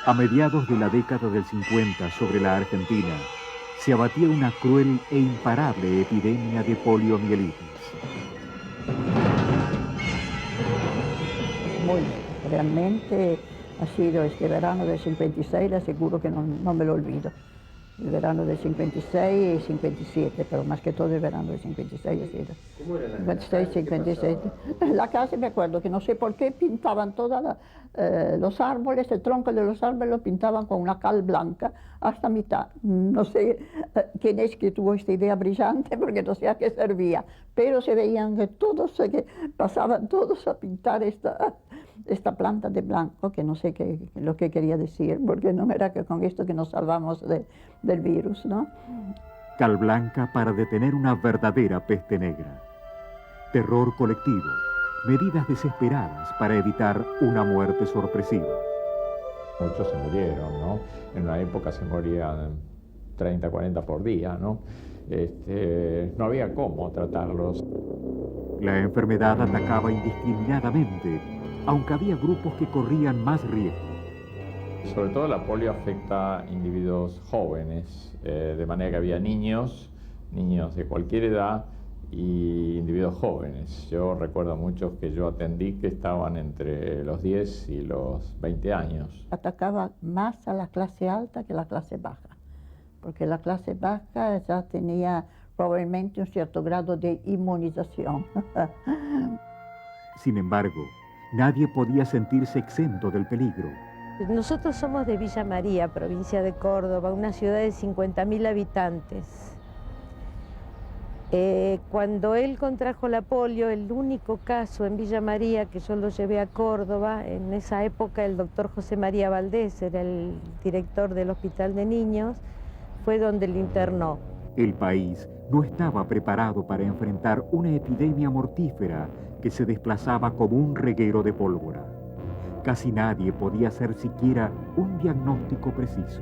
A mediados de la década del 50 sobre la Argentina, se abatía una cruel e imparable epidemia de poliomielitis. Muy realmente ha sido este verano del 56, le aseguro que no me lo olvido. El verano del 56 y 57, pero más que todo el verano del 56 ha sido. ¿Cómo era 56, 57. La casa me acuerdo que no sé por qué pintaban todos los árboles, el tronco de los árboles lo pintaban con una cal blanca hasta mitad. No sé quién es que tuvo esta idea brillante porque no sé a qué servía, pero se veían que todos, que pasaban todos a pintar esta planta de blanco, que no sé lo que quería decir, porque no era que con esto que nos salvamos del virus, ¿no? Cal blanca para detener una verdadera peste negra. Terror colectivo, medidas desesperadas para evitar una muerte sorpresiva. Muchos se murieron, ¿no? En una época se morían 30, 40 por día, ¿no? No había cómo tratarlos. La enfermedad atacaba indiscriminadamente, aunque había grupos que corrían más riesgo. Sobre todo la polio afecta a individuos jóvenes, de manera que había niños de cualquier edad y individuos jóvenes. Yo recuerdo muchos que yo atendí que estaban entre los 10 y los 20 años. Atacaba más a la clase alta que la clase baja, porque la clase baja ya tenía probablemente un cierto grado de inmunización. Sin embargo, nadie podía sentirse exento del peligro. Nosotros somos de Villa María, provincia de Córdoba, una ciudad de 50.000 habitantes. Cuando él contrajo la polio, el único caso en Villa María que yo lo llevé a Córdoba, en esa época el doctor José María Valdés era el director del Hospital de Niños, fue donde lo internó. El país no estaba preparado para enfrentar una epidemia mortífera que se desplazaba como un reguero de pólvora. Casi nadie podía hacer siquiera un diagnóstico preciso.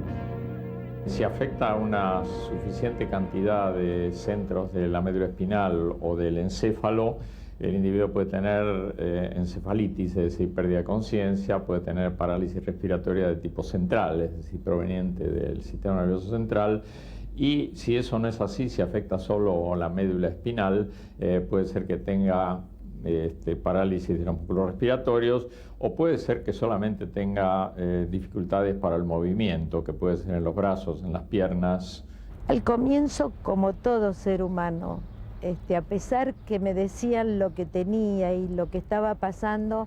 Si afecta a una suficiente cantidad de centros de la médula espinal o del encéfalo, el individuo puede tener encefalitis, es decir, pérdida de conciencia, puede tener parálisis respiratoria de tipo central, es decir, proveniente del sistema nervioso central. Y si eso no es así, si afecta solo la médula espinal, puede ser que tenga parálisis de los músculos respiratorios, o puede ser que solamente tenga dificultades para el movimiento, que puede ser en los brazos, en las piernas. Al comienzo, como todo ser humano, a pesar que me decían lo que tenía y lo que estaba pasando,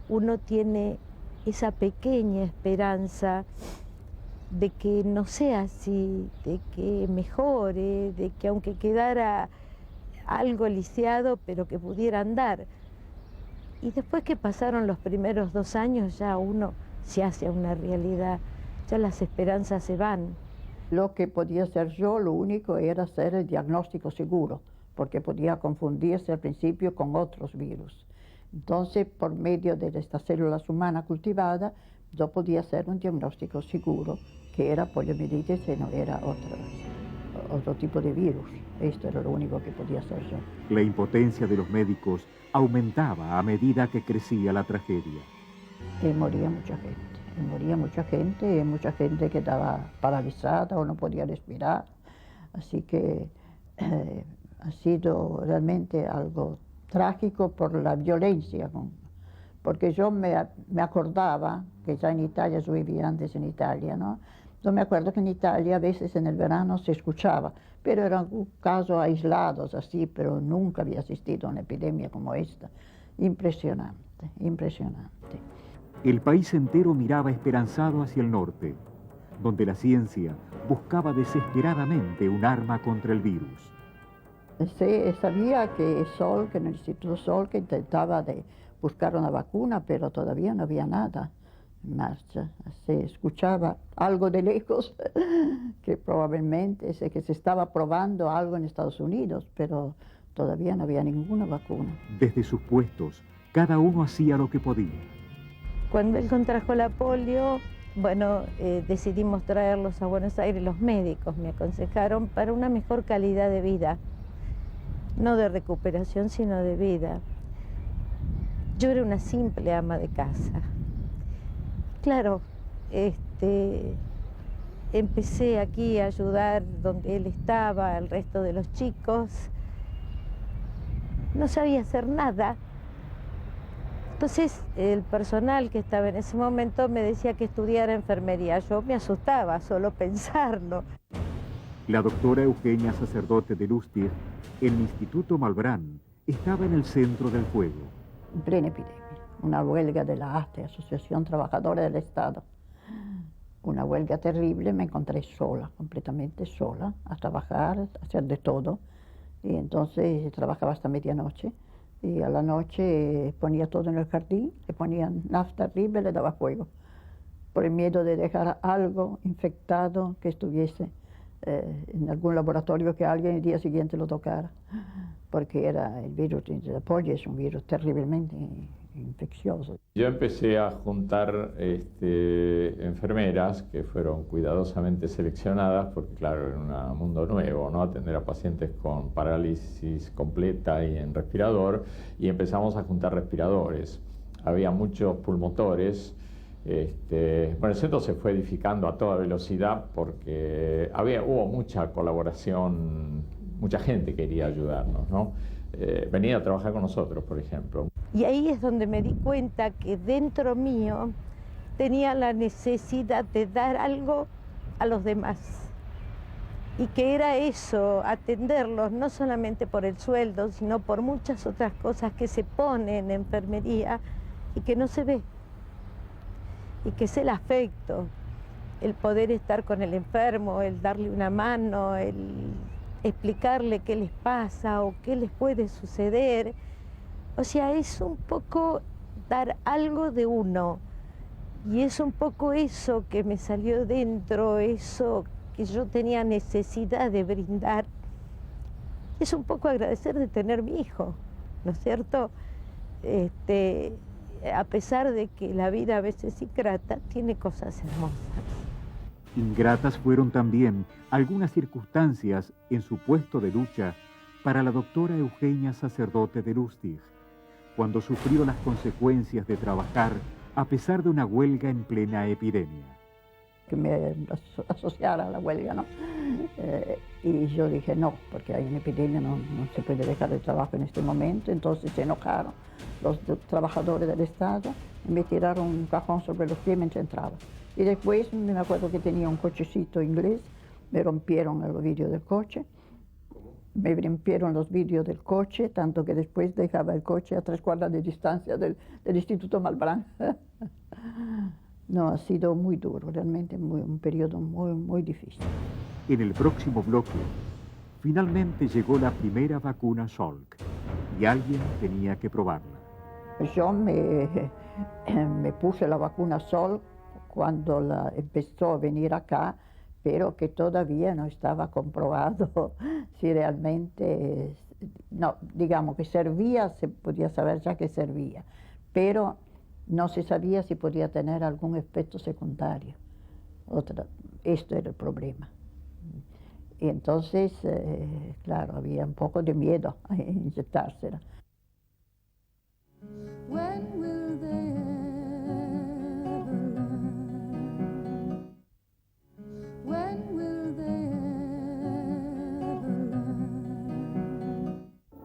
uno tiene esa pequeña esperanza de que no sea así, de que mejore, de que aunque quedara algo lisiado, pero que pudiera andar. Y después que pasaron los primeros 2 años, ya uno se hace una realidad, ya las esperanzas se van. Lo que podía hacer yo, lo único era hacer el diagnóstico seguro, porque podía confundirse al principio con otros virus. Entonces, por medio de estas células humanas cultivadas, yo podía hacer un diagnóstico seguro, que era poliomielitis y no era otro tipo de virus. Esto era lo único que podía hacer yo. La impotencia de los médicos aumentaba a medida que crecía la tragedia. Y moría mucha gente, y mucha gente quedaba paralizada o no podía respirar. Así que ha sido realmente algo trágico por la violencia, porque yo me acordaba que ya en Italia, yo vivía antes en Italia, ¿no? Yo me acuerdo que en Italia a veces en el verano se escuchaba, pero eran casos aislados así, pero nunca había asistido a una epidemia como esta. Impresionante, impresionante. El país entero miraba esperanzado hacia el norte, donde la ciencia buscaba desesperadamente un arma contra el virus. Sabía que que en el Instituto Sol, que intentaba buscar una vacuna, pero todavía no había nada en marcha. Se escuchaba algo de lejos, que probablemente que se estaba probando algo en Estados Unidos, pero todavía no había ninguna vacuna. Desde sus puestos, cada uno hacía lo que podía. Cuando él contrajo la polio, bueno, decidimos traerlos a Buenos Aires. Los médicos me aconsejaron para una mejor calidad de vida, no de recuperación, sino de vida. Yo era una simple ama de casa. Claro, empecé aquí a ayudar donde él estaba, al resto de los chicos. No sabía hacer nada. Entonces el personal que estaba en ese momento me decía que estudiara enfermería. Yo me asustaba solo pensarlo. La doctora Eugenia Sacerdote de Lustig, el Instituto Malbrán, estaba en el centro del fuego. En plena epidemia, una huelga de la ASTE, Asociación Trabajadora del Estado. Una huelga terrible, me encontré sola, completamente sola, a trabajar, a hacer de todo. Y entonces trabajaba hasta medianoche. Y a la noche ponía todo en el jardín, le ponían nafta arriba y le daba fuego. Por el miedo de dejar algo infectado que estuviese en algún laboratorio, que alguien el día siguiente lo tocara. Porque era el virus de la polio, es un virus terriblemente infeccioso. Yo empecé a juntar enfermeras que fueron cuidadosamente seleccionadas, porque claro, era un mundo nuevo, ¿no? Atender a pacientes con parálisis completa y en respirador, y empezamos a juntar respiradores. Había muchos pulmotores. Bueno, el centro se fue edificando a toda velocidad porque hubo mucha colaboración, mucha gente quería ayudarnos, ¿no? Venía a trabajar con nosotros, por ejemplo. Y ahí es donde me di cuenta que dentro mío tenía la necesidad de dar algo a los demás. Y que era eso, atenderlos, no solamente por el sueldo, sino por muchas otras cosas que se ponen en enfermería y que no se ve. Y que es el afecto, el poder estar con el enfermo, el darle una mano, el explicarle qué les pasa o qué les puede suceder. O sea, es un poco dar algo de uno. Y es un poco eso que me salió dentro, eso que yo tenía necesidad de brindar. Es un poco agradecer de tener mi hijo, ¿no es cierto? A pesar de que la vida a veces es ingrata, tiene cosas hermosas. Ingratas fueron también algunas circunstancias en su puesto de lucha para la doctora Eugenia Sacerdote de Lustig, cuando sufrió las consecuencias de trabajar a pesar de una huelga en plena epidemia. Que me asociara a la huelga, ¿no? Y yo dije no, porque hay una epidemia, no se puede dejar el trabajo en este momento. Entonces se enojaron los trabajadores del Estado y me tiraron un cajón sobre los pies mientras entraba. Y después me acuerdo que tenía un cochecito inglés, me rompieron el vidrio del coche, me rompieron los vidrios del coche, tanto que después dejaba el coche a 3 cuadras de distancia del Instituto Malbrán. No, ha sido muy duro, realmente un periodo muy difícil. En el próximo bloque, finalmente llegó la primera vacuna Salk y alguien tenía que probarla. Yo me puse la vacuna Salk cuando empezó a venir acá, pero que todavía no estaba comprobado si realmente, no, digamos que servía, se podía saber ya que servía, pero no se sabía si podía tener algún efecto secundario. Esto era el problema. Y entonces, claro, había un poco de miedo a inyectársela.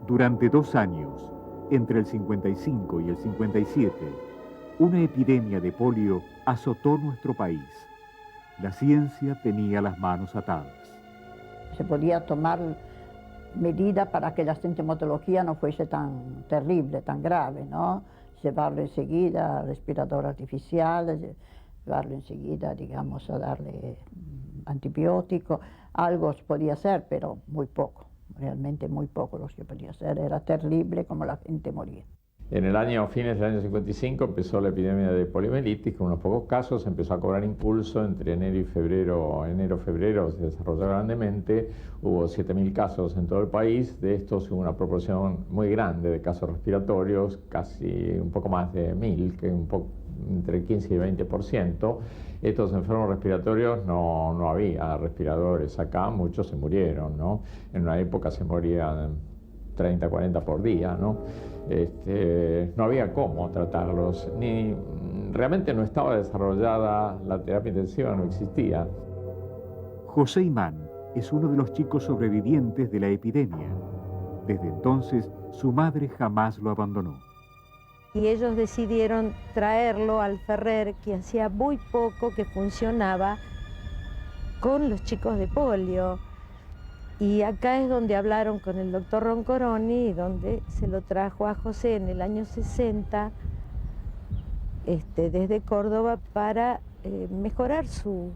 Durante 2 años, entre el 55 y el 57, una epidemia de polio azotó nuestro país. La ciencia tenía las manos atadas. Se podía tomar medidas para que la sintomatología no fuese tan terrible, tan grave, ¿no? Llevarlo enseguida al respirador artificial, llevarlo enseguida, digamos, a darle antibiótico. Algo se podía hacer, pero muy poco, realmente muy poco lo que se podía hacer. Era terrible como la gente moría. En el año, fines del año 55, empezó la epidemia de poliomielitis, con unos pocos casos, empezó a cobrar impulso entre enero y febrero. Enero-febrero se desarrolló grandemente, hubo 7.000 casos en todo el país, de estos hubo una proporción muy grande de casos respiratorios, casi un poco más de 1.000, que entre el 15 y 20%. Estos enfermos respiratorios no había respiradores acá, muchos se murieron, ¿no? En una época se morían 30, 40 por día, ¿no? no había cómo tratarlos, ni realmente no estaba desarrollada la terapia intensiva, no existía. José Imán es uno de los chicos sobrevivientes de la epidemia. Desde entonces, su madre jamás lo abandonó. Y ellos decidieron traerlo al Ferrer, que hacía muy poco que funcionaba con los chicos de polio. Y acá es donde hablaron con el doctor Roncoroni y donde se lo trajo a José en el año 60 desde Córdoba para mejorar su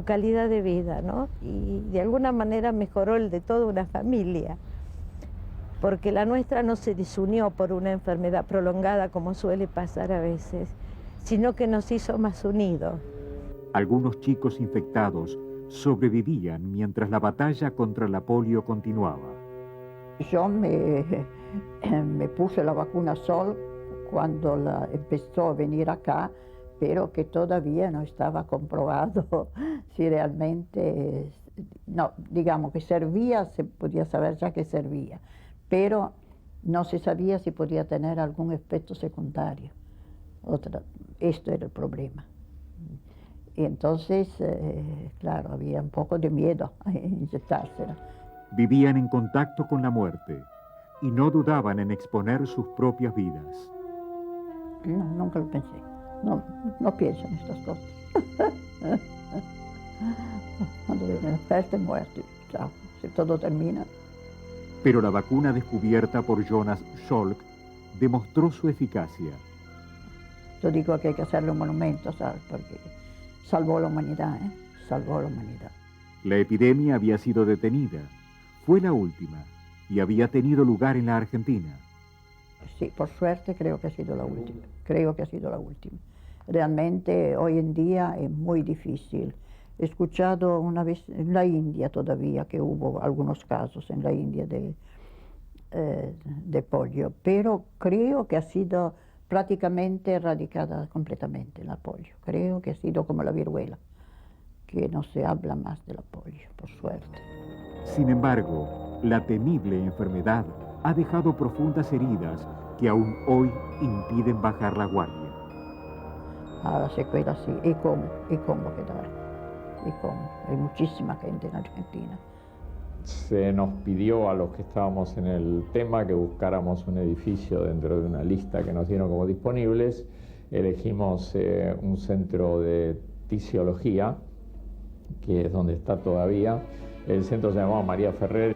calidad de vida, ¿no? Y de alguna manera mejoró el de toda una familia, porque la nuestra no se desunió por una enfermedad prolongada como suele pasar a veces, sino que nos hizo más unidos. Algunos chicos infectados sobrevivían mientras la batalla contra la polio continuaba. Yo me puse la vacuna Sol cuando empezó a venir acá, pero que todavía no estaba comprobado si realmente, no, digamos que servía, se podía saber ya que servía, pero no se sabía si podía tener algún efecto secundario. Esto era el problema. Y entonces, claro, había un poco de miedo a inyectársela. Vivían en contacto con la muerte y no dudaban en exponer sus propias vidas. No, nunca lo pensé. No pienso en estas cosas. Cuando viene la peste, muerte, chao, si todo termina. Pero la vacuna descubierta por Jonas Salk demostró su eficacia. Yo digo que hay que hacerle un monumento, ¿sabes? Porque salvó la humanidad, ¿eh? Salvó la humanidad. La epidemia había sido detenida. Fue la última y había tenido lugar en la Argentina. Sí, por suerte creo que ha sido la última. Creo que ha sido la última. Realmente hoy en día es muy difícil. He escuchado una vez en la India todavía que hubo algunos casos en la India de polio, pero creo que ha sido prácticamente erradicada completamente la polio. Creo que ha sido como la viruela, que no se habla más de la polio, por suerte. Sin embargo, la temible enfermedad ha dejado profundas heridas que aún hoy impiden bajar la guardia. A la secuela sí, y cómo quedar, y cómo. Hay muchísima gente en Argentina. Se nos pidió a los que estábamos en el tema que buscáramos un edificio dentro de una lista que nos dieron como disponibles. Elegimos un centro de tisiología, que es donde está todavía. El centro se llamaba María Ferrer.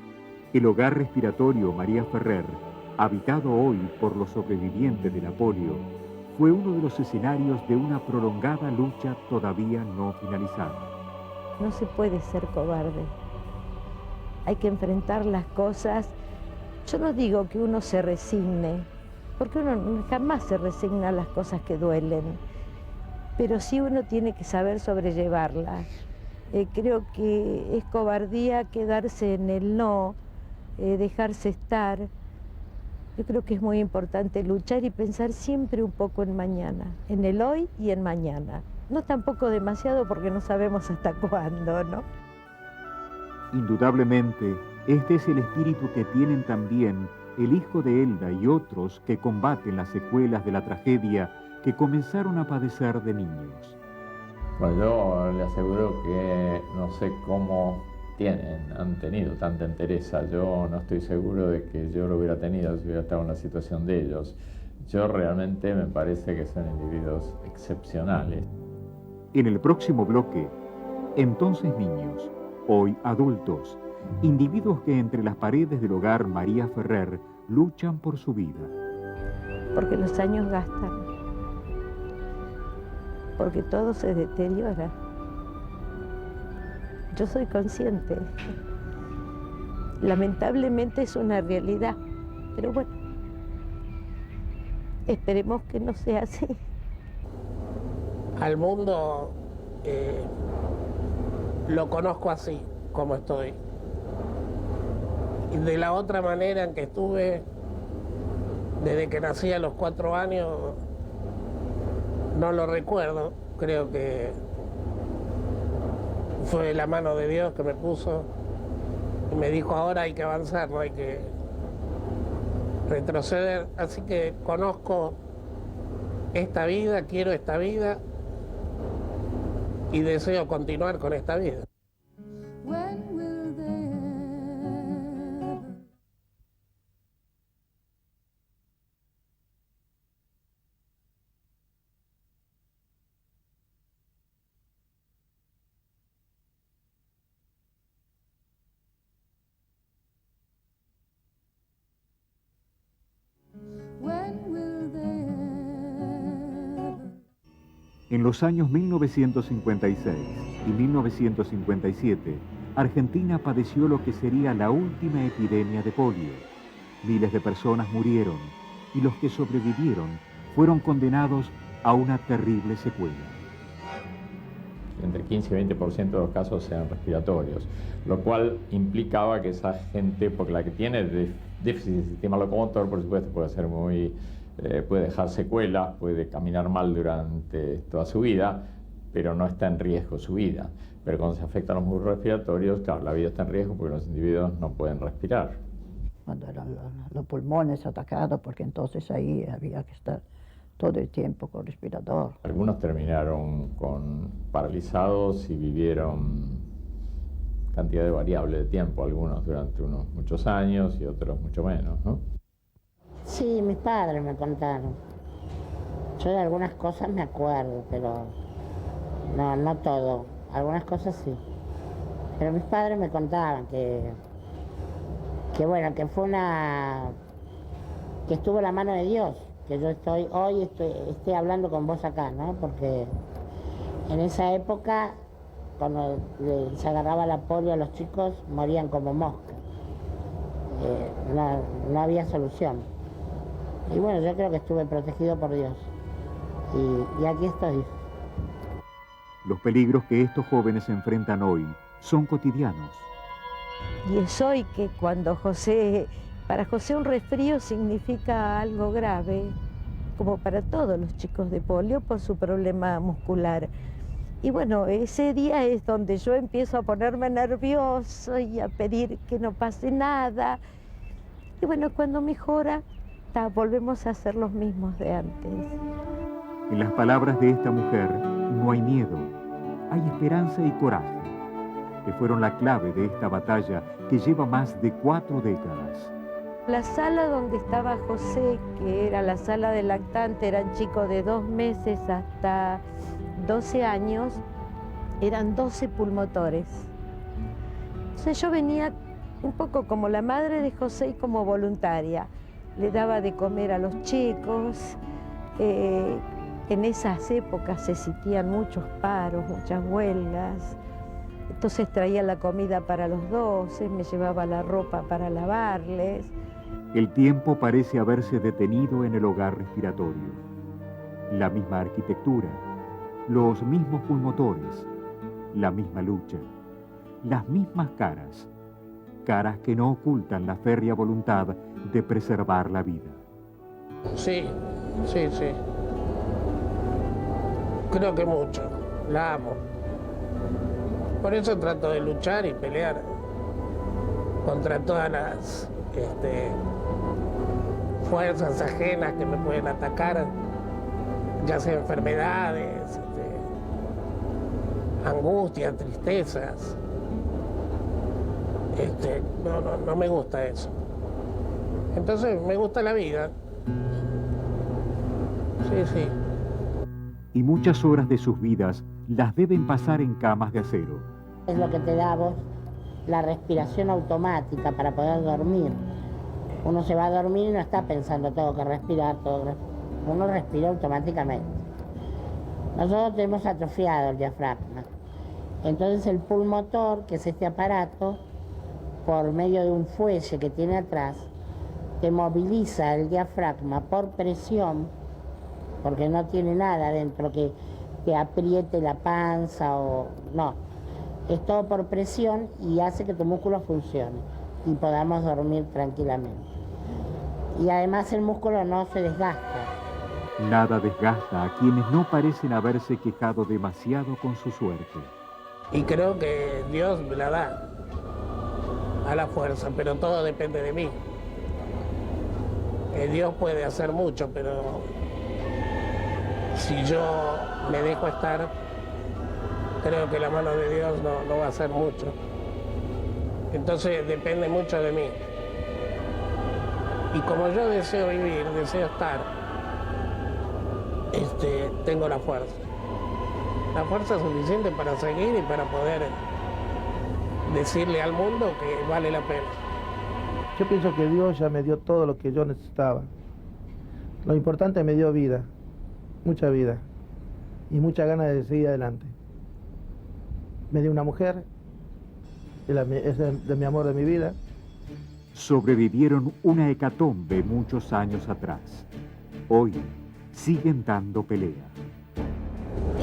El hogar respiratorio María Ferrer, habitado hoy por los sobrevivientes de la polio, fue uno de los escenarios de una prolongada lucha todavía no finalizada. No se puede ser cobarde. Hay que enfrentar las cosas. Yo no digo que uno se resigne, porque uno jamás se resigna a las cosas que duelen, pero sí uno tiene que saber sobrellevarlas. Creo que es cobardía quedarse en el no, dejarse estar. Yo creo que es muy importante luchar y pensar siempre un poco en mañana, en el hoy y en mañana. No tampoco demasiado porque no sabemos hasta cuándo, ¿no? Indudablemente, este es el espíritu que tienen también el hijo de Elda y otros que combaten las secuelas de la tragedia que comenzaron a padecer de niños. Bueno, yo le aseguro que no sé cómo han tenido tanta entereza. Yo no estoy seguro de que yo lo hubiera tenido si hubiera estado en la situación de ellos. Yo realmente me parece que son individuos excepcionales. En el próximo bloque, entonces niños, hoy adultos, individuos que entre las paredes del hogar María Ferrer luchan por su vida. Porque los años gastan, porque todo se deteriora. Yo soy consciente. Lamentablemente es una realidad, pero bueno, esperemos que no sea así. Al mundo lo conozco así, como estoy. Y de la otra manera en que estuve, desde que nací a los 4 años, no lo recuerdo. Creo que fue la mano de Dios que me puso y me dijo: ahora hay que avanzar, no retroceder, así que conozco esta vida, quiero esta vida y deseo continuar con esta vida. En los años 1956 y 1957, Argentina padeció lo que sería la última epidemia de polio. Miles de personas murieron y los que sobrevivieron fueron condenados a una terrible secuela. Entre 15 y 20% de los casos sean respiratorios, lo cual implicaba que esa gente, porque la que tiene déficit del sistema locomotor, por supuesto, puede dejar secuelas, puede caminar mal durante toda su vida, pero no está en riesgo su vida. Pero cuando se afectan los músculos respiratorios, claro, la vida está en riesgo porque los individuos no pueden respirar. Cuando eran los pulmones atacados, porque entonces ahí había que estar todo el tiempo con respirador. Algunos terminaron paralizados y vivieron cantidad de variable de tiempo, algunos durante muchos años y otros mucho menos, ¿no? Sí, mis padres me contaron. Yo de algunas cosas me acuerdo, pero no todo. Algunas cosas sí. Pero mis padres me contaban que bueno, que fue que estuvo la mano de Dios, que yo estoy hablando con vos acá, ¿no? Porque en esa época, cuando se agarraba la polio a los chicos, morían como moscas. No había solución. Y bueno, yo creo que estuve protegido por Dios. Y aquí estoy. Los peligros que estos jóvenes enfrentan hoy son cotidianos. Y es hoy que para José un resfrío significa algo grave, como para todos los chicos de polio por su problema muscular. Y bueno, ese día es donde yo empiezo a ponerme nervioso y a pedir que no pase nada. Y bueno, cuando mejora, volvemos a ser los mismos de antes. En las palabras de esta mujer no hay miedo, hay esperanza y coraje, que fueron la clave de esta batalla que lleva más de 4 décadas. La sala donde estaba José, que era la sala de lactante, eran chicos de 2 meses hasta 12 años, eran 12 pulmotores. Entonces yo venía un poco como la madre de José y como voluntaria. Le daba de comer a los chicos. En esas épocas se existían muchos paros, muchas huelgas. Entonces traía la comida para los 12, me llevaba la ropa para lavarles. El tiempo parece haberse detenido en el hogar respiratorio. La misma arquitectura, los mismos pulmotores, la misma lucha, las mismas caras. Caras que no ocultan la férrea voluntad de preservar la vida. Sí. Creo que mucho. La amo. Por eso trato de luchar y pelear contra todas las fuerzas ajenas que me pueden atacar, ya sea enfermedades, angustias, tristezas. No me gusta eso. Entonces me gusta la vida. Sí. Y muchas horas de sus vidas las deben pasar en camas de acero. Es lo que te da a vos la respiración automática para poder dormir. Uno se va a dormir y no está pensando tengo que respirar, uno respira automáticamente. Nosotros tenemos atrofiado el diafragma. Entonces el pulmotor, que es este aparato, por medio de un fuelle que tiene atrás, te moviliza el diafragma por presión, porque no tiene nada dentro que te apriete la panza o no. Es todo por presión y hace que tu músculo funcione y podamos dormir tranquilamente. Y además el músculo no se desgasta. Nada desgasta a quienes no parecen haberse quejado demasiado con su suerte. Y creo que Dios me la da a la fuerza, pero todo depende de mí. Dios puede hacer mucho, pero si yo me dejo estar, creo que la mano de Dios no va a hacer mucho. Entonces depende mucho de mí. Y como yo deseo vivir, deseo estar, tengo la fuerza suficiente para seguir y para poder decirle al mundo que vale la pena. Yo pienso que Dios ya me dio todo lo que yo necesitaba. Lo importante, me dio vida, mucha vida y mucha ganas de seguir adelante. Me dio una mujer, es de mi amor de mi vida. Sobrevivieron una hecatombe muchos años atrás. Hoy siguen dando pelea.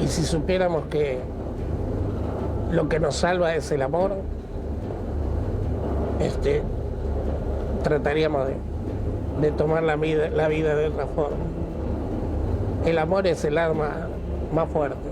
Y si supiéramos que lo que nos salva es el amor, trataríamos de tomar la vida de otra forma. El amor es el arma más fuerte.